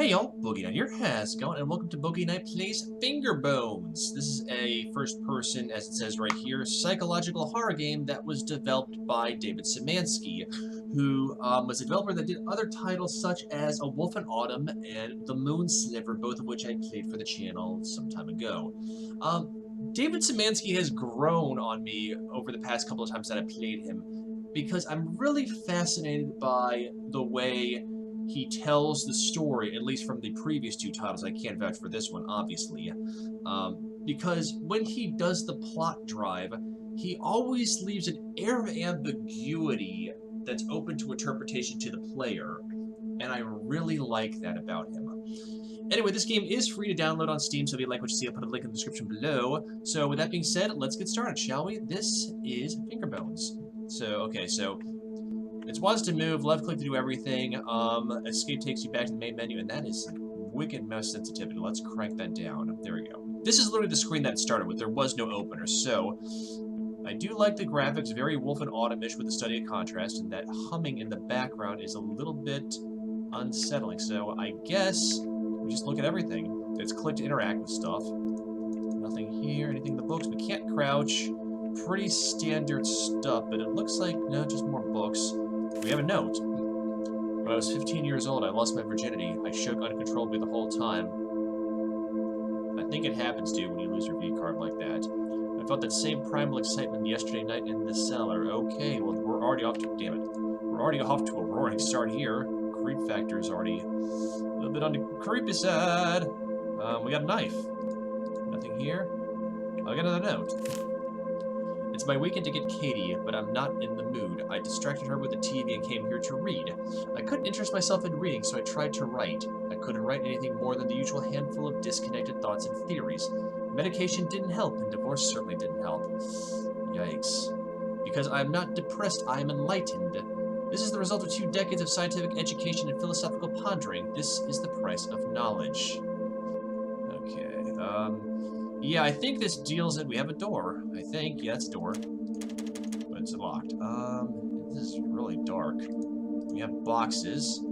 Hey y'all, Boogie Night here. How's it going? And welcome to Boogie Night Plays Fingerbones. This is a first-person, as it says right here, psychological horror game that was developed by David Szymanski, who was a developer that did other titles such as A Wolf in Autumn and The Moon Sliver, both of which I played for the channel some time ago. David Szymanski has grown on me over the past couple of times that I played him because I'm really fascinated by the way he tells the story, at least from the previous two titles. I can't vouch for this one, obviously. Because when he does the plot drive, he always leaves an air of ambiguity that's open to interpretation to the player, and I really like that about him. Anyway, this game is free to download on Steam, so if you like what you see, I'll put a link in the description below. So with that being said, let's get started, shall we? This is Fingerbones. So it wants to move, left click to do everything, escape takes you back to the main menu, and that is wicked mouse sensitivity. Let's crank that down. There we go. This is literally the screen that started with. There was no opener, so I do like the graphics, very Wolf in Autumn-ish with the study of contrast, and that humming in the background is a little bit unsettling, so I guess we just look at everything. It's click to interact with stuff. Nothing here, anything in the books. We can't crouch. Pretty standard stuff, but it looks like, no, just more books. We have a note. When I was 15 years old, I lost my virginity. I shook uncontrollably the whole time. I think it happens, dude, when you lose your V-card like that. I felt that same primal excitement yesterday night in the cellar. Okay, well, we're already off to... Damn it. We're already off to a roaring start here. Creep factor is already a little bit on the creepy side. We got a knife. Nothing here. I got another note. It's my weekend to get Katie, but I'm not in the mood. I distracted her with the TV and came here to read. I couldn't interest myself in reading, so I tried to write. I couldn't write anything more than the usual handful of disconnected thoughts and theories. Medication didn't help, and divorce certainly didn't help. Yikes. Because I'm not depressed, I am enlightened. This is the result of 2 decades of scientific education and philosophical pondering. This is the price of knowledge. Okay, yeah, I think this deals in... We have a door, I think. Yeah, it's a door. But it's locked. This is really dark. We have boxes.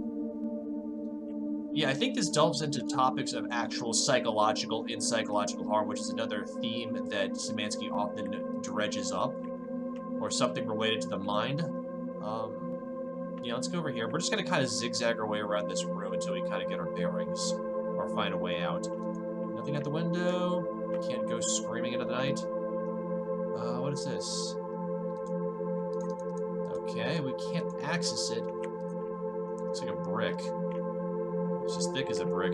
Yeah, I think this delves into topics of actual psychological horror, which is another theme that Szymanski often dredges up. Or something related to the mind. Yeah, let's go over here. We're just going to kind of zigzag our way around this room until we kind of get our bearings. Or find a way out. Nothing at the window. We can't go screaming into the night. What is this? Okay, we can't access it. Looks like a brick. It's as thick as a brick.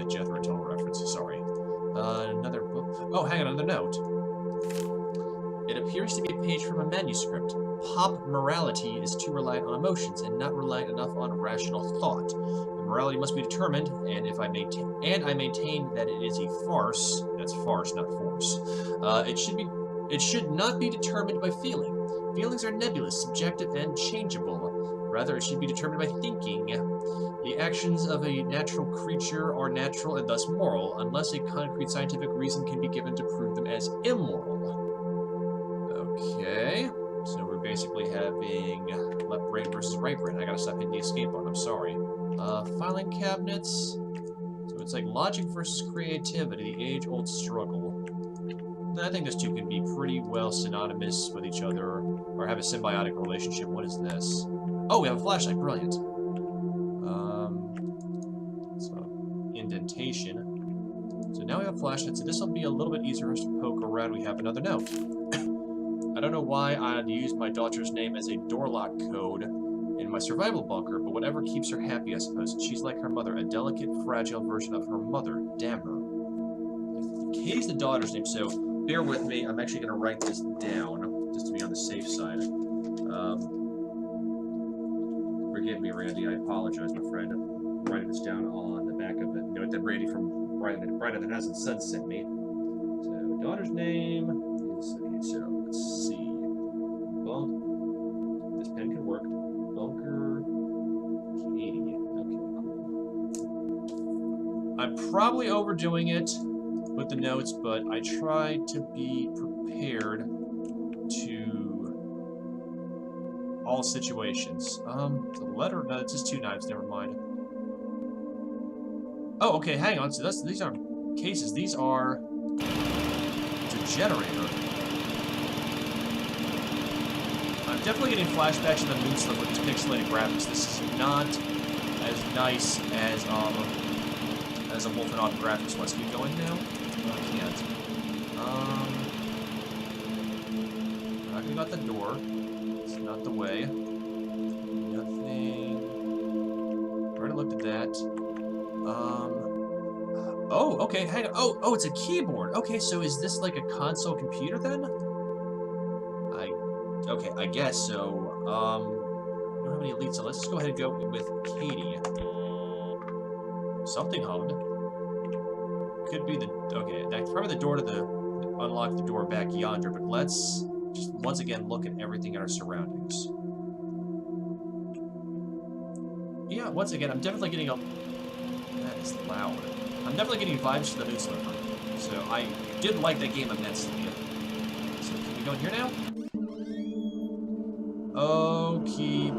Jethro Tull reference, sorry. Another book. Oh, hang on, another note. It appears to be a page from a manuscript. Pop morality is too reliant on emotions and not reliant enough on rational thought. Morality must be determined, and I maintain that it is a farce. That's farce, not force. It should not be determined by feeling. Feelings are nebulous, subjective, and changeable. Rather, it should be determined by thinking. The actions of a natural creature are natural and thus moral, unless a concrete scientific reason can be given to prove them as immoral. Okay, so we're basically having left brain versus right brain. I gotta stop hitting the escape button, I'm sorry. Filing cabinets. So it's like logic versus creativity, the age-old struggle. I think those two can be pretty well synonymous with each other, or have a symbiotic relationship. What is this? Oh, we have a flashlight. Brilliant. So, indentation. So now we have a flashlight, so this will be a little bit easier for us to poke around. We have another note. I don't know why I'd use my daughter's name as a door lock code in my survival bunker, but whatever keeps her happy, I suppose. She's like her mother, a delicate, fragile version of her mother. Damn her. Katie's the daughter's name, so bear with me. I'm actually going to write this down, just to be on the safe side. Forgive me, Randy. I apologize, my friend. I'm writing this down on the back of the note that Randy from Brighter Than Hasn't Sun sent me. So, daughter's name is... Okay, so, let's see. Well, this pen can work. Bunker Katie. Okay, cool. I'm probably overdoing it with the notes, but I try to be prepared to all situations. The letter, no, it's just 2 knives, never mind. Oh, okay, hang on. So these aren't cases. These are... It's a generator. I'm definitely getting flashbacks to the Moon Sliver with these pixelated graphics. This is not as nice as a Wolfenbottom graphics was. Can we go in now? No, I can't. We're not gonna go out the door. It's not the way. Nothing. We already looked at that. Oh, okay, hang on. Oh, it's a keyboard. Okay, so is this like a console computer then? Okay, I guess so. We don't have any leads, so let's just go ahead and go with Katie. Something hummed. Could be the... Okay, that's probably the door to the... Unlock the door back yonder, but let's just once again look at everything in our surroundings. Yeah, once again, I'm definitely getting a... That is loud. I'm definitely getting vibes to the Moon Sliver. So I did like that game immensely. So can we go in here now? Okay.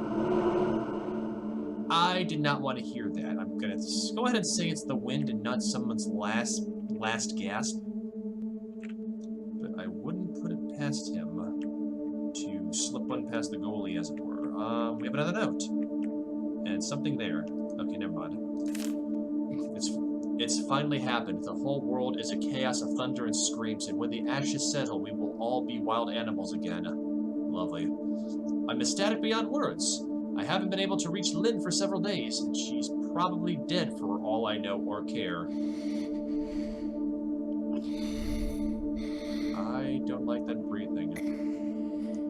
I did not want to hear that. I'm gonna go ahead and say it's the wind and not someone's last gasp. But I wouldn't put it past him to slip one past the goalie, as it were. We have another note. And something there. Okay, never mind. It's finally happened. The whole world is a chaos of thunder and screams, and when the ashes settle, we will all be wild animals again. Lovely. I'm ecstatic beyond words. I haven't been able to reach Lynn for several days, and she's probably dead for all I know or care. I don't like that breathing.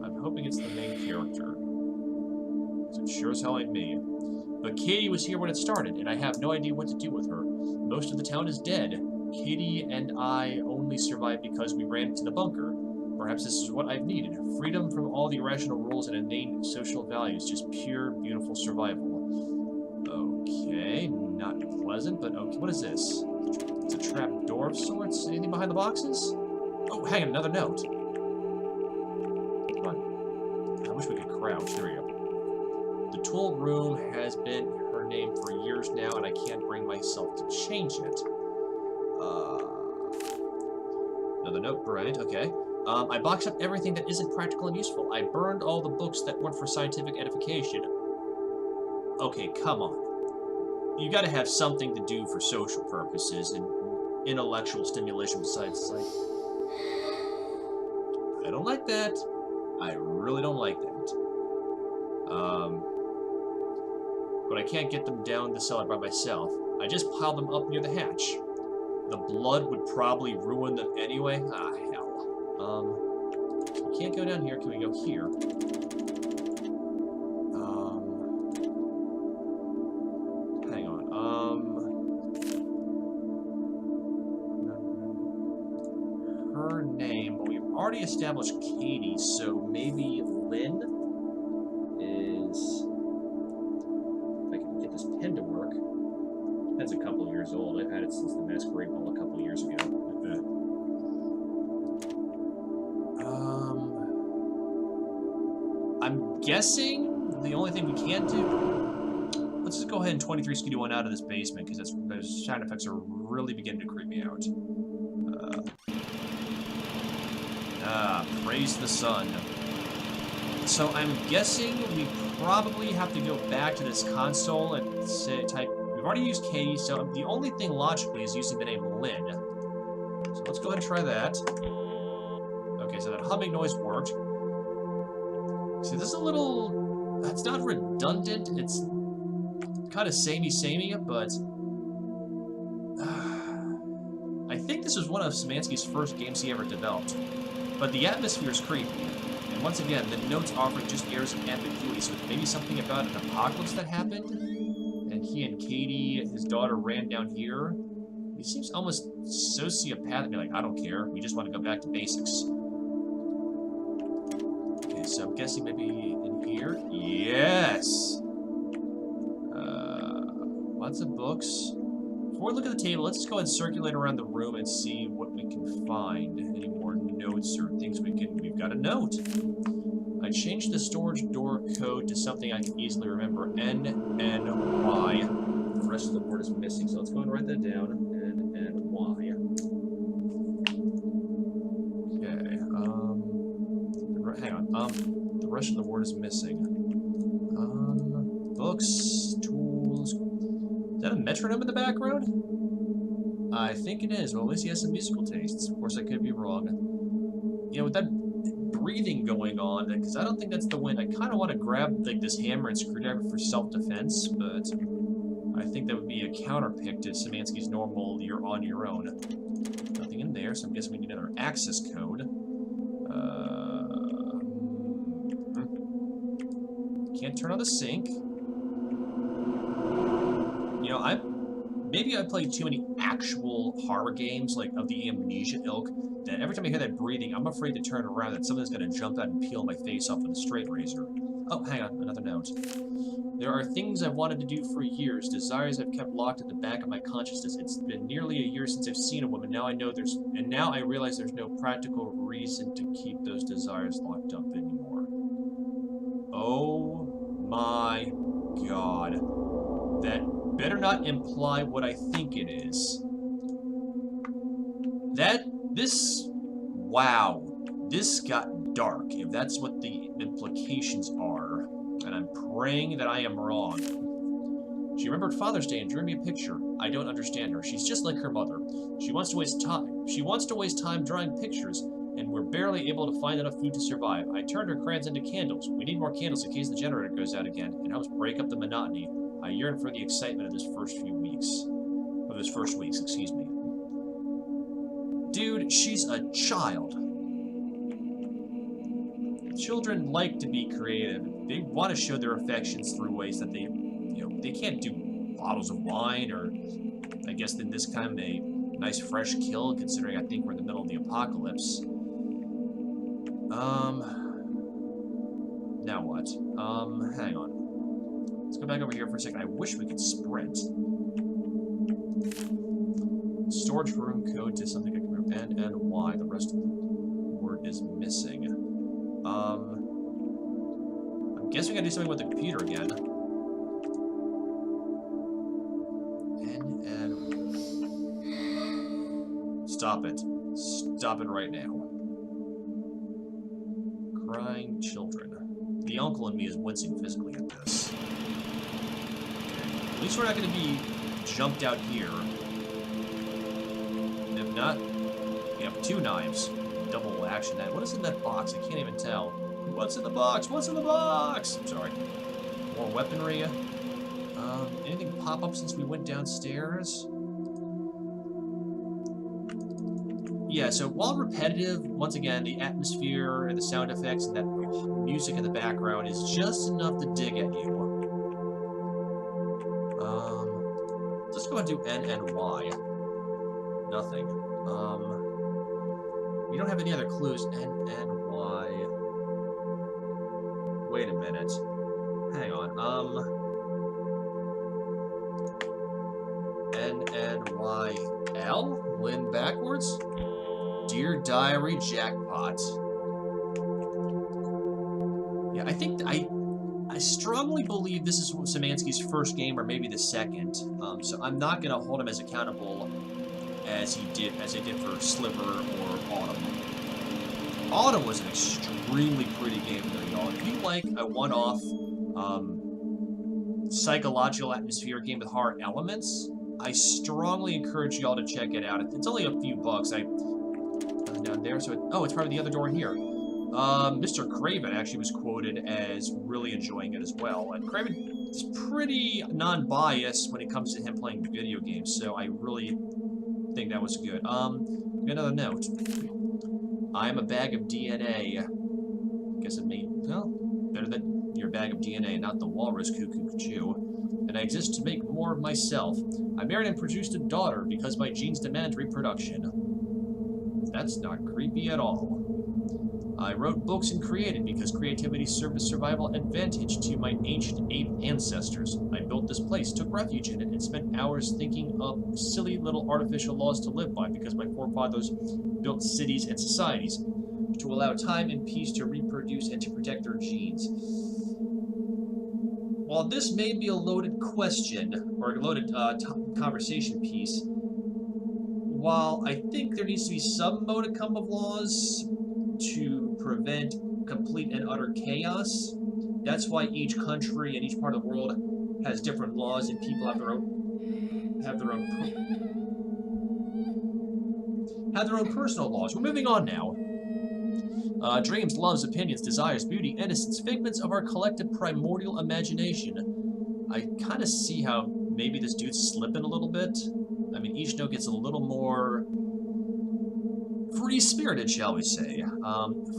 I'm hoping it's the main character. So it sure as hell ain't me. But Katie was here when it started, and I have no idea what to do with her. Most of the town is dead. Katie and I only survived because we ran into the bunker. Perhaps this is what I've needed. Freedom from all the irrational rules and inane social values. Just pure, beautiful survival. Okay, not pleasant, but okay. What is this? It's a trap door of sorts? Anything behind the boxes? Oh, hang on, another note. Come on. I wish we could crouch. There we go. The tool room has been her name for years now, and I can't bring myself to change it. Another note, right, okay. I boxed up everything that isn't practical and useful. I burned all the books that weren't for scientific edification. Okay, come on. You gotta have something to do for social purposes and intellectual stimulation besides, like... I don't like that. I really don't like that. But I can't get them down the cellar by myself. I just piled them up near the hatch. The blood would probably ruin them anyway. Ah, hell. We can't go down here. Can we go here? Hang on. Her name. Well, we've already established Katie, so maybe Lynn is... pen to work. That's a couple of years old. I've had it since the Masquerade Ball a couple of years ago. I'm guessing the only thing we can do... Let's just go ahead and 23 Skiddy 1 out of this basement, because those sound effects are really beginning to creep me out. Praise the sun. So I'm guessing we probably have to go back to this console and say, type... We've already used Katie, so the only thing logically is using the name Lynn. So let's go ahead and try that. Okay, so that humming noise worked. See, this is a little... It's not redundant, it's kind of samey, but... I think this was one of Szymanski's first games he ever developed. But the atmosphere is creepy. And once again, the notes offer just airs of ambiguity, so maybe something about an apocalypse that happened, and he and Katie, his daughter, ran down here. He seems almost sociopathic, like, I don't care, we just want to go back to basics. Okay, so I'm guessing maybe in here? Yes! Lots of books. Before we look at the table, let's just go ahead and circulate around the room and see what we can find. Any more notes or things we can... We've got a note. I changed the storage door code to something I can easily remember. N-N-Y. The rest of the word is missing, so let's go and write that down. N and Y. Okay. Hang on. The rest of the word is missing. Books, tools. Is that a metronome in the background? I think it is. Well, at least he has some musical tastes. Of course, I could be wrong. You know, with that breathing going on, because I don't think that's the wind. I kind of want to grab like this hammer and screwdriver for self-defense, but I think that would be a counterpick to Szymanski's normal "you're on your own." Nothing in there, so I'm guessing we need another access code. Can't turn on the sink. You know, maybe I played too many actual horror games, like of the Amnesia ilk, that every time I hear that breathing, I'm afraid to turn around that something's going to jump out and peel my face off with a straight razor. Oh, hang on, another note. There are things I've wanted to do for years, desires I've kept locked at the back of my consciousness. It's been nearly a year since I've seen a woman. Now I realize there's no practical reason to keep those desires locked up anymore. Oh my God. That better not imply what I think it is. Wow, this got dark, if that's what the implications are, and I'm praying that I am wrong. She remembered Father's Day and drew me a picture. I don't understand her. She's just like her mother. She wants to waste time drawing pictures, and we're barely able to find enough food to survive. I turned her crayons into candles. We need more candles in case the generator goes out again, and helps break up the monotony. I yearn for the excitement of this first weeks, excuse me. Dude, she's a child. Children like to be creative. They want to show their affections through ways that they can't do bottles of wine, or I guess in this kind a nice fresh kill, considering I think we're in the middle of the apocalypse. Now what? Hang on. Let's go back over here for a second. I wish we could sprint. Storage room code to something I can remember. N and Y. The rest of the word is missing. I'm guessing we gotta do something with the computer again. N and... Stop it. Stop it right now. Crying children. The uncle in me is wincing physically at this. At least we're not going to be jumped out here. If not, we have 2 knives. Double action knife. What is in that box? I can't even tell. What's in the box? What's in the box? I'm sorry. More weaponry. Anything pop up since we went downstairs? Yeah, so while repetitive, once again, the atmosphere and the sound effects and that music in the background is just enough to dig at you. Let's go ahead and do N and Y. Nothing. We don't have any other clues. N and Y. Wait a minute. Hang on. N and Y. L? Lynn backwards? Dear Diary jackpot. Yeah, I think I strongly believe this is Szymanski's first game, or maybe the second. So I'm not gonna hold him as accountable as I did for Sliver or Autumn. Autumn was an extremely pretty game, though, y'all. If you like a one-off psychological atmosphere game with horror elements, I strongly encourage y'all to check it out. It's only a few bucks. Nothing down there, so it's probably the other door here. Mr. Craven actually was quoted as really enjoying it as well, and Craven is pretty non-biased when it comes to him playing video games, so I really think that was good. Another note. I am a bag of DNA. Guess it made, well, better than your bag of DNA, not the walrus cuckoo Jew. And I exist to make more of myself. I married and produced a daughter because my genes demand reproduction. That's not creepy at all. I wrote books and created because creativity served as survival advantage to my ancient ape ancestors. I built this place, took refuge in it, and spent hours thinking of silly little artificial laws to live by because my forefathers built cities and societies to allow time and peace to reproduce and to protect their genes. while this may be a loaded question, or a loaded conversation piece, while I think there needs to be some modicum of laws to prevent complete and utter chaos, that's why each country and each part of the world has different laws, and people have their own personal laws. We're moving on now. Dreams, loves, opinions, desires, beauty, innocence, figments of our collective primordial imagination. I kind of see how maybe this dude's slipping a little bit. I mean, each note gets a little more free-spirited, shall we say.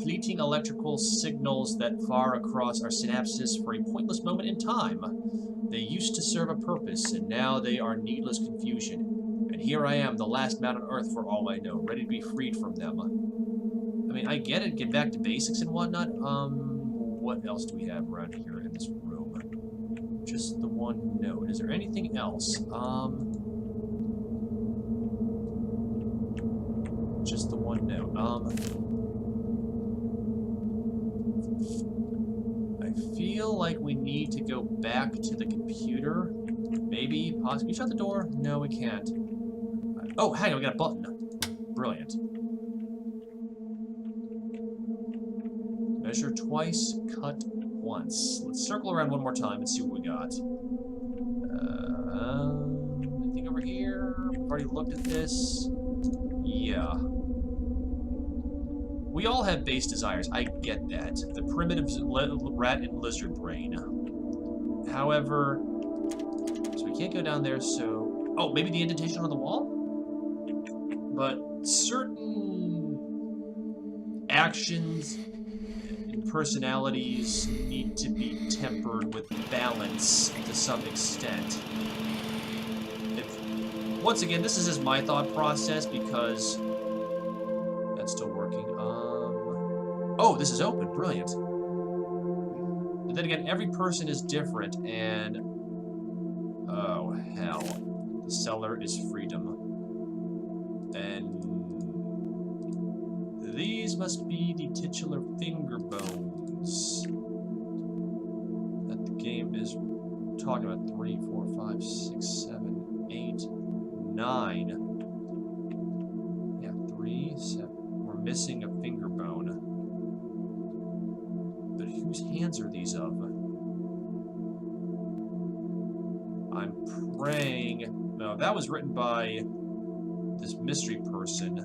Fleeting electrical signals that far across our synapses for a pointless moment in time. They used to serve a purpose, and now they are needless confusion. And here I am, the last man on Earth for all I know, ready to be freed from them. I mean, I get it, get back to basics and whatnot. What else do we have around here in this room? Just the one note. Is there anything else? Just the one note. I feel like we need to go back to the computer. Maybe, possibly. Can you shut the door? No, we can't. Oh, hang on, we got a button. Brilliant. Measure twice, cut once. Let's circle around one more time and see what we got. Anything over here? We've already looked at this. Yeah. We all have base desires, I get that. The primitive rat and lizard brain. However, so we can't go down there, so... Oh, maybe the indentation on the wall? But certain actions and personalities need to be tempered with balance to some extent. Once again, this is just my thought process because that's still working. Oh, this is open. Brilliant. But then again, every person is different, and oh hell, the cellar is freedom, and these must be the titular Fingerbones that the game is talking about. 3, 4, 5, 6, 7, 8. 9. Yeah, 3, 7. We're missing a finger bone. But whose hands are these of? I'm praying... No, that was written by this mystery person.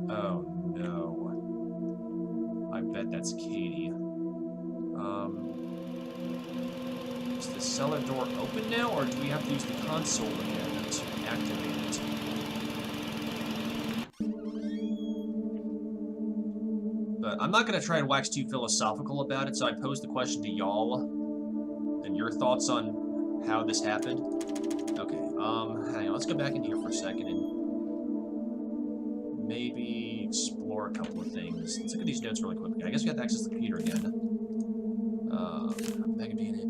Oh, no. I bet that's Katie. Is the cellar door open now, or do we have to use the console again to activate it? But I'm not going to try and wax too philosophical about it, so I pose the question to y'all and your thoughts on how this happened. Okay, hang on, let's go back in here for a second and maybe explore a couple of things. Let's look at these notes really quickly. I guess we have to access the computer again. Back in DNA.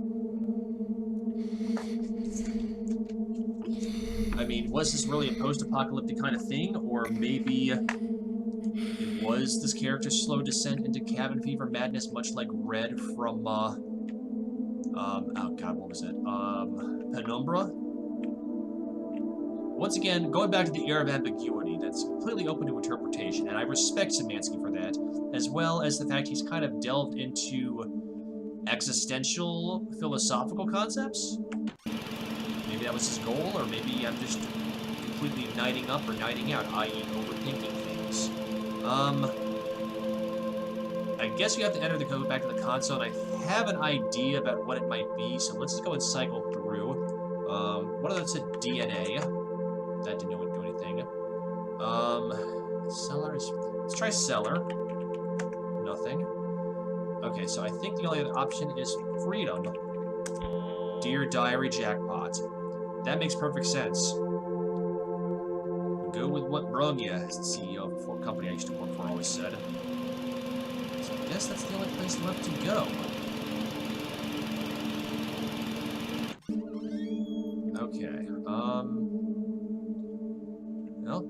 I mean, was this really a post-apocalyptic kind of thing, or maybe it was this character's slow descent into cabin fever madness, much like Red from, oh god, what was it? Penumbra? Once again, going back to the era of ambiguity, that's completely open to interpretation, and I respect Szymanski for that, as well as the fact he's kind of delved into existential, philosophical concepts. Maybe that was his goal, or maybe I'm just completely nighting up or nighting out, i.e. overthinking things. I guess you have to enter the code back to the console, and I have an idea about what it might be, so let's just go and cycle through. One of them said DNA. That didn't do anything. Cellar is... Let's try cellar. Nothing. Okay, so I think the only other option is freedom. Dear Diary Jackpot. That makes perfect sense. Go with what brung you, as the CEO of a company I used to work for always said. So I guess that's the only place left to go. Okay, well,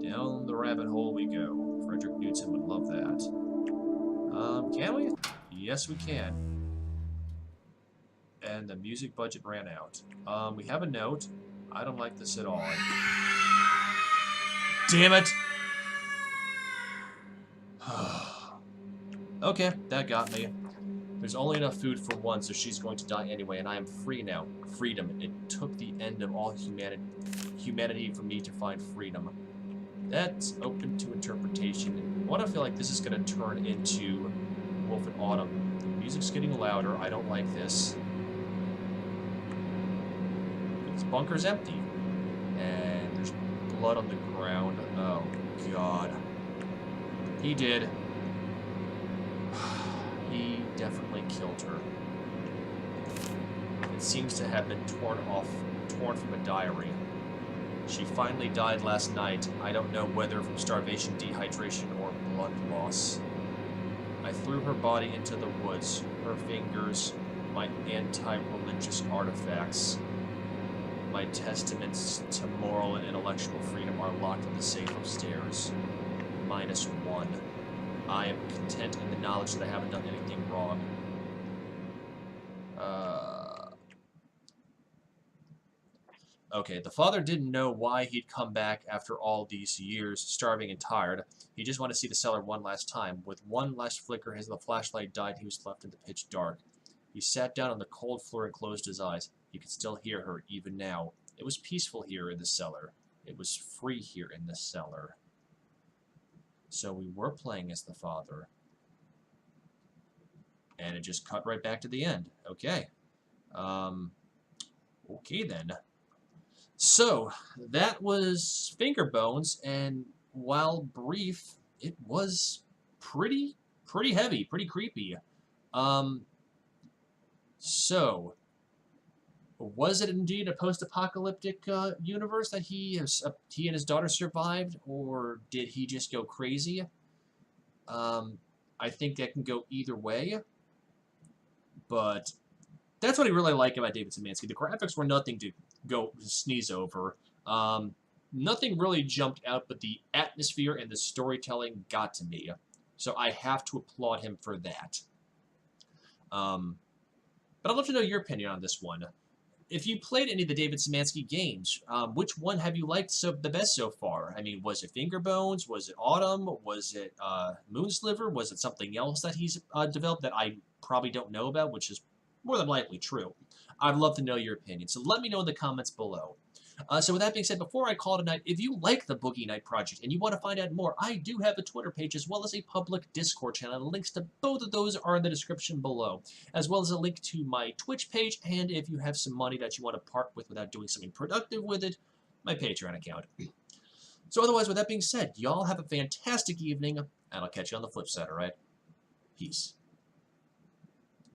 down the rabbit hole we go. Frederick Knudsen would love that. Can we? Yes, we can. And the music budget ran out. We have a note. I don't like this at all. Damn it! Okay, that got me. There's only enough food for one, so she's going to die anyway, and I am free now. Freedom. It took the end of all humanity for me to find freedom. That's open to interpretation. And I want to feel like this is going to turn into Wolf in Autumn. The music's getting louder. I don't like this. This bunker's empty. And there's blood on the ground. Oh, God. He did. He definitely killed her. It seems to have been torn from a diary. She finally died last night. I don't know whether from starvation, dehydration, or blood loss. I threw her body into the woods. Her fingers, my anti-religious artifacts, my testaments to moral and intellectual freedom are locked in the safe upstairs. -1. I am content in the knowledge that I haven't done anything wrong. Okay, the father didn't know why he'd come back after all these years, starving and tired. He just wanted to see the cellar one last time. With one last flicker as the flashlight died, he was left in the pitch dark. He sat down on the cold floor and closed his eyes. He could still hear her, even now. It was peaceful here in the cellar. It was free here in the cellar. So we were playing as the father. And it just cut right back to the end. Okay. Okay then. So, that was Fingerbones, and while brief, it was pretty heavy, pretty creepy. So, was it indeed a post-apocalyptic universe that he and his daughter survived, or did he just go crazy? I think that can go either way, but that's what I really like about David Szymanski. The graphics were nothing to go sneeze over. Nothing really jumped out, but the atmosphere and the storytelling got to me. So I have to applaud him for that. But I'd love to know your opinion on this one. If you played any of the David Szymanski games, which one have you liked the best so far? I mean, was it Fingerbones? Was it Autumn? Was it Moon Sliver? Was it something else that he's developed that I probably don't know about, which is more than likely true? I'd love to know your opinion, so let me know in the comments below. So with that being said, before I call it a night, if you like the Boogie Night Project and you want to find out more, I do have a Twitter page as well as a public Discord channel. And links to both of those are in the description below, as well as a link to my Twitch page, and if you have some money that you want to part with without doing something productive with it, my Patreon account. So otherwise, with that being said, y'all have a fantastic evening, and I'll catch you on the flip side, alright? Peace.